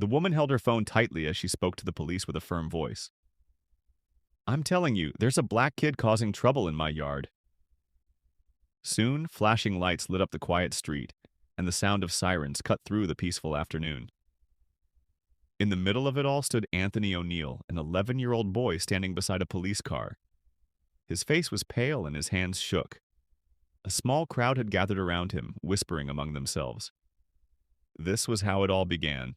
The woman held her phone tightly as she spoke to the police with a firm voice. I'm telling you, there's a black kid causing trouble in my yard. Soon, flashing lights lit up the quiet street, and the sound of sirens cut through the peaceful afternoon. In the middle of it all stood Anthony O'Neill, an 11-year-old boy standing beside a police car. His face was pale and his hands shook. A small crowd had gathered around him, whispering among themselves. This was how it all began.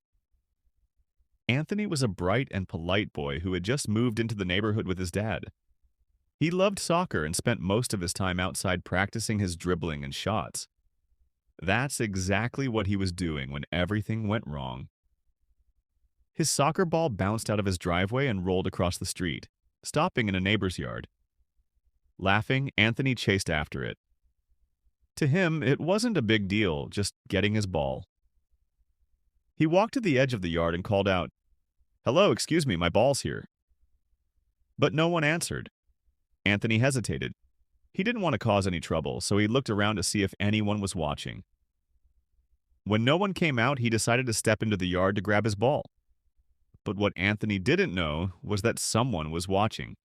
Anthony was a bright and polite boy who had just moved into the neighborhood with his dad. He loved soccer and spent most of his time outside practicing his dribbling and shots. That's exactly what he was doing when everything went wrong. His soccer ball bounced out of his driveway and rolled across the street, stopping in a neighbor's yard. Laughing, Anthony chased after it. To him, it wasn't a big deal, just getting his ball. He walked to the edge of the yard and called out, "Hello, excuse me, my ball's here." But no one answered. Anthony hesitated. He didn't want to cause any trouble, so he looked around to see if anyone was watching. When no one came out, he decided to step into the yard to grab his ball. But what Anthony didn't know was that someone was watching.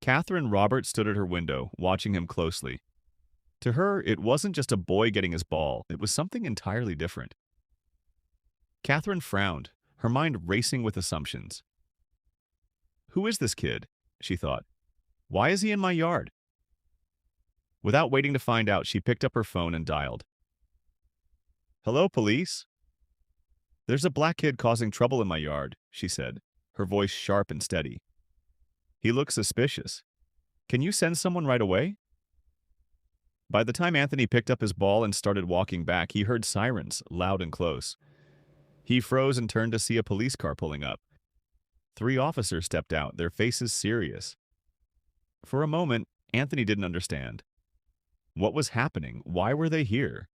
Catherine Roberts stood at her window, watching him closely. To her, it wasn't just a boy getting his ball, it was something entirely different. Catherine frowned, her mind racing with assumptions. Who is this kid? She thought. Why is he in my yard? Without waiting to find out, she picked up her phone and dialed. Hello, police? There's a black kid causing trouble in my yard, she said, her voice sharp and steady. He looks suspicious. Can you send someone right away? By the time Anthony picked up his ball and started walking back, he heard sirens, loud and close. He froze and turned to see a police car pulling up. 3 officers stepped out, their faces serious. For a moment, Anthony didn't understand. What was happening? Why were they here?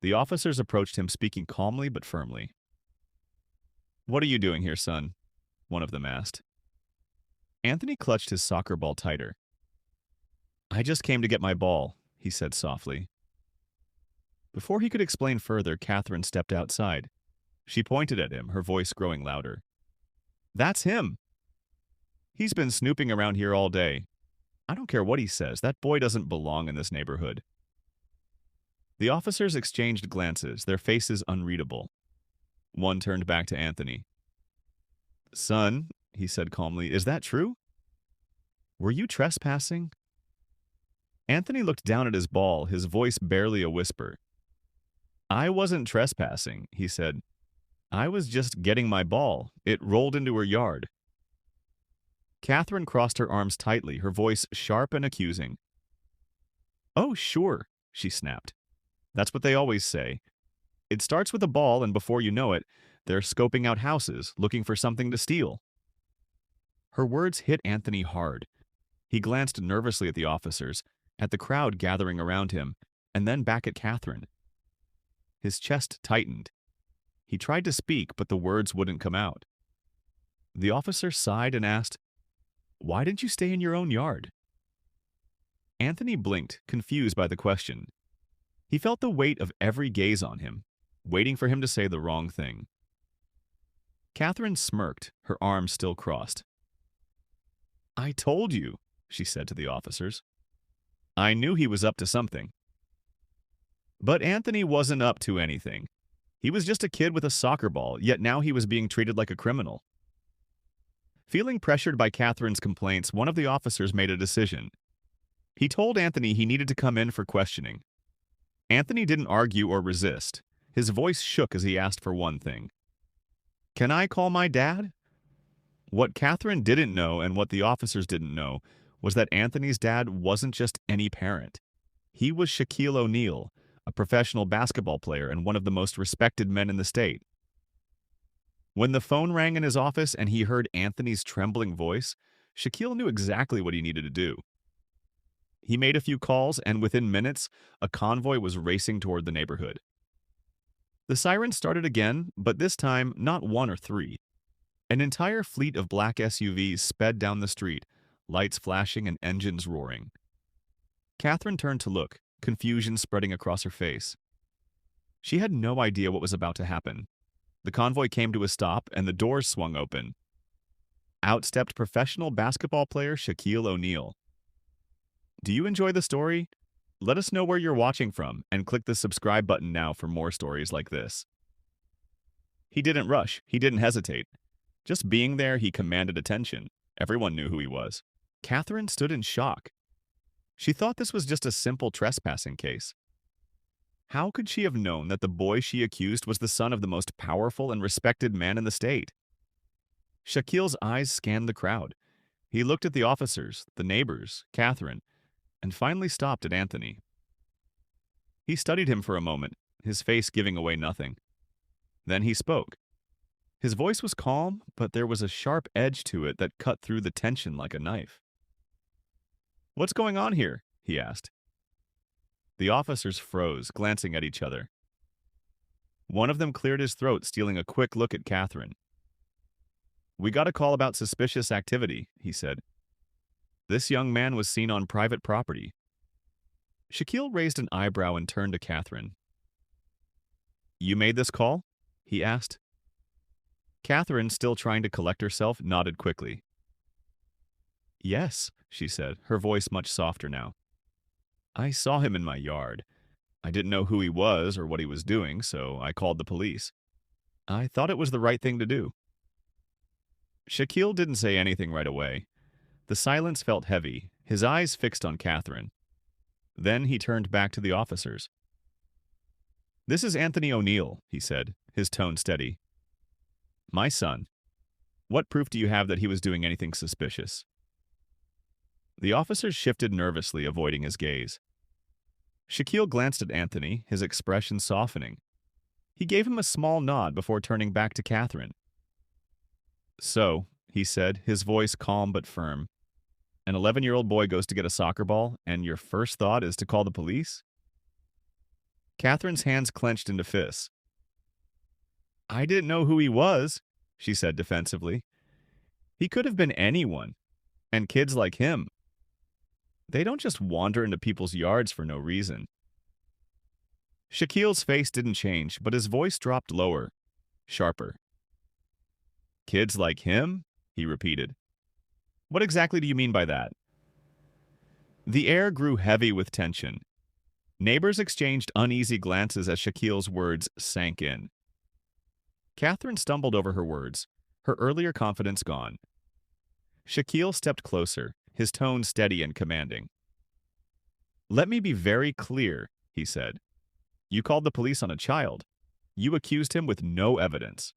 The officers approached him, speaking calmly but firmly. What are you doing here, son? One of them asked. Anthony clutched his soccer ball tighter. I just came to get my ball, he said softly. Before he could explain further, Catherine stepped outside. She pointed at him, her voice growing louder. That's him! He's been snooping around here all day. I don't care what he says, that boy doesn't belong in this neighborhood. The officers exchanged glances, their faces unreadable. One turned back to Anthony. Son, he said calmly, is that true? Were you trespassing? Anthony looked down at his ball, his voice barely a whisper. I wasn't trespassing, he said. I was just getting my ball. It rolled into her yard. Catherine crossed her arms tightly, her voice sharp and accusing. Oh, sure, she snapped. That's what they always say. It starts with a ball, and before you know it, they're scoping out houses, looking for something to steal. Her words hit Anthony hard. He glanced nervously at the officers, at the crowd gathering around him, and then back at Catherine. His chest tightened. He tried to speak, but the words wouldn't come out. The officer sighed and asked, Why didn't you stay in your own yard? Anthony blinked, confused by the question. He felt the weight of every gaze on him, waiting for him to say the wrong thing. Catherine smirked, her arms still crossed. I told you, she said to the officers. I knew he was up to something. But Anthony wasn't up to anything. He was just a kid with a soccer ball, yet now he was being treated like a criminal. Feeling pressured by Catherine's complaints, one of the officers made a decision. He told Anthony he needed to come in for questioning. Anthony didn't argue or resist. His voice shook as he asked for one thing. Can I call my dad? What Catherine didn't know and what the officers didn't know was that Anthony's dad wasn't just any parent. He was Shaquille O'Neal, a professional basketball player and one of the most respected men in the state. When the phone rang in his office and he heard Anthony's trembling voice, Shaquille knew exactly what he needed to do. He made a few calls, and within minutes, a convoy was racing toward the neighborhood. The sirens started again, but this time not 1 or 3. An entire fleet of black SUVs sped down the street, lights flashing and engines roaring. Catherine turned to look, confusion spreading across her face. She had no idea what was about to happen. The convoy came to a stop and the doors swung open. Out stepped professional basketball player Shaquille O'Neal. Do you enjoy the story? Let us know where you're watching from and click the subscribe button now for more stories like this. He didn't rush. He didn't hesitate. Just being there, he commanded attention. Everyone knew who he was. Catherine stood in shock. She thought this was just a simple trespassing case. How could she have known that the boy she accused was the son of the most powerful and respected man in the state? Shaquille's eyes scanned the crowd. He looked at the officers, the neighbors, Catherine, and finally stopped at Anthony. He studied him for a moment, his face giving away nothing. Then he spoke. His voice was calm, but there was a sharp edge to it that cut through the tension like a knife. "What's going on here?" he asked. The officers froze, glancing at each other. One of them cleared his throat, stealing a quick look at Catherine. "We got a call about suspicious activity," he said. "This young man was seen on private property." Shaquille raised an eyebrow and turned to Catherine. "You made this call?" he asked. Catherine, still trying to collect herself, nodded quickly. "Yes," she said, her voice much softer now. "I saw him in my yard. I didn't know who he was or what he was doing, so I called the police. I thought it was the right thing to do." Shaquille didn't say anything right away. The silence felt heavy, his eyes fixed on Catherine. Then he turned back to the officers. "This is Anthony O'Neal," he said, his tone steady. "My son. What proof do you have that he was doing anything suspicious?" The officers shifted nervously, avoiding his gaze. Shaquille glanced at Anthony, his expression softening. He gave him a small nod before turning back to Catherine. "So," he said, his voice calm but firm, "an 11-year-old boy goes to get a soccer ball, and your first thought is to call the police?" Catherine's hands clenched into fists. "I didn't know who he was," she said defensively. "He could have been anyone. And kids like him, they don't just wander into people's yards for no reason." Shaquille's face didn't change, but his voice dropped lower, sharper. "Kids like him?" he repeated. "What exactly do you mean by that?" The air grew heavy with tension. Neighbors exchanged uneasy glances as Shaquille's words sank in. Catherine stumbled over her words, her earlier confidence gone. Shaquille stepped closer, his tone steady and commanding. "Let me be very clear," he said. "You called the police on a child. You accused him with no evidence.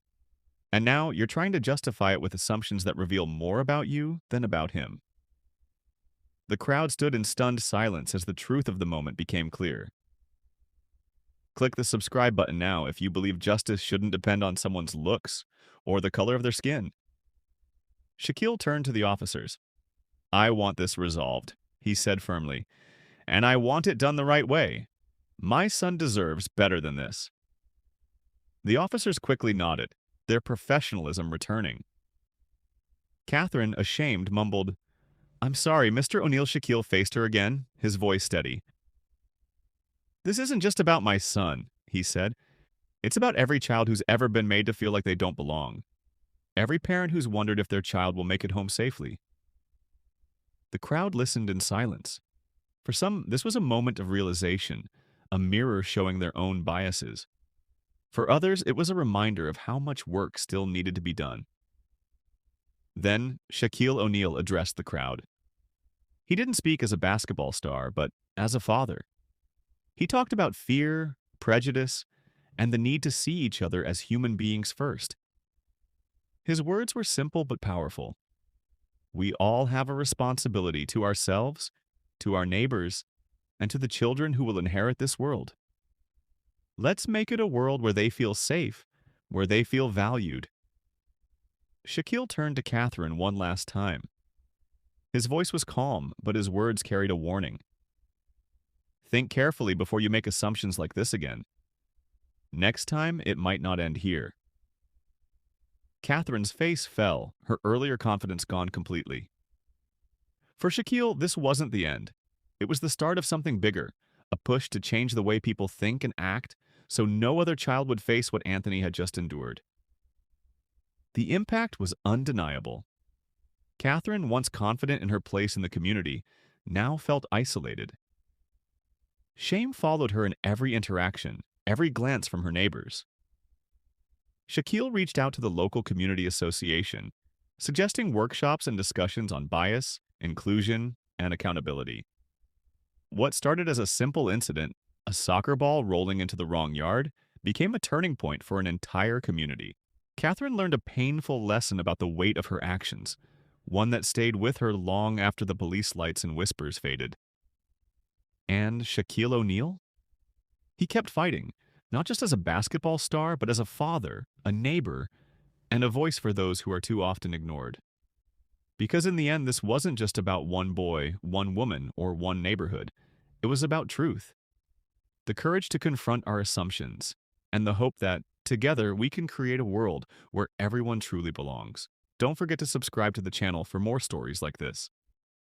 And now you're trying to justify it with assumptions that reveal more about you than about him." The crowd stood in stunned silence as the truth of the moment became clear. Click the subscribe button now if you believe justice shouldn't depend on someone's looks or the color of their skin. Shaquille turned to the officers. "I want this resolved," he said firmly, "and I want it done the right way. My son deserves better than this." The officers quickly nodded, their professionalism returning. Catherine, ashamed, mumbled, "I'm sorry." Mr. O'Neal. Shaquille faced her again, his voice steady. "This isn't just about my son," he said. "It's about every child who's ever been made to feel like they don't belong. Every parent who's wondered if their child will make it home safely." The crowd listened in silence. For some, this was a moment of realization, a mirror showing their own biases. For others, it was a reminder of how much work still needed to be done. Then, Shaquille O'Neal addressed the crowd. He didn't speak as a basketball star, but as a father. He talked about fear, prejudice, and the need to see each other as human beings first. His words were simple but powerful. We all have a responsibility to ourselves, to our neighbors, and to the children who will inherit this world. Let's make it a world where they feel safe, where they feel valued. Shaquille turned to Catherine one last time. His voice was calm, but his words carried a warning. Think carefully before you make assumptions like this again. Next time, it might not end here. Catherine's face fell, her earlier confidence gone completely. For Shaquille, this wasn't the end. It was the start of something bigger, a push to change the way people think and act so no other child would face what Anthony had just endured. The impact was undeniable. Catherine, once confident in her place in the community, now felt isolated. Shame followed her in every interaction, every glance from her neighbors. Shaquille reached out to the local community association, suggesting workshops and discussions on bias, inclusion, and accountability. What started as a simple incident, a soccer ball rolling into the wrong yard, became a turning point for an entire community. Catherine learned a painful lesson about the weight of her actions, one that stayed with her long after the police lights and whispers faded. And Shaquille O'Neal? He kept fighting, not just as a basketball star, but as a father, a neighbor, and a voice for those who are too often ignored. Because in the end, this wasn't just about one boy, one woman, or one neighborhood. It was about truth, the courage to confront our assumptions, and the hope that, together, we can create a world where everyone truly belongs. Don't forget to subscribe to the channel for more stories like this.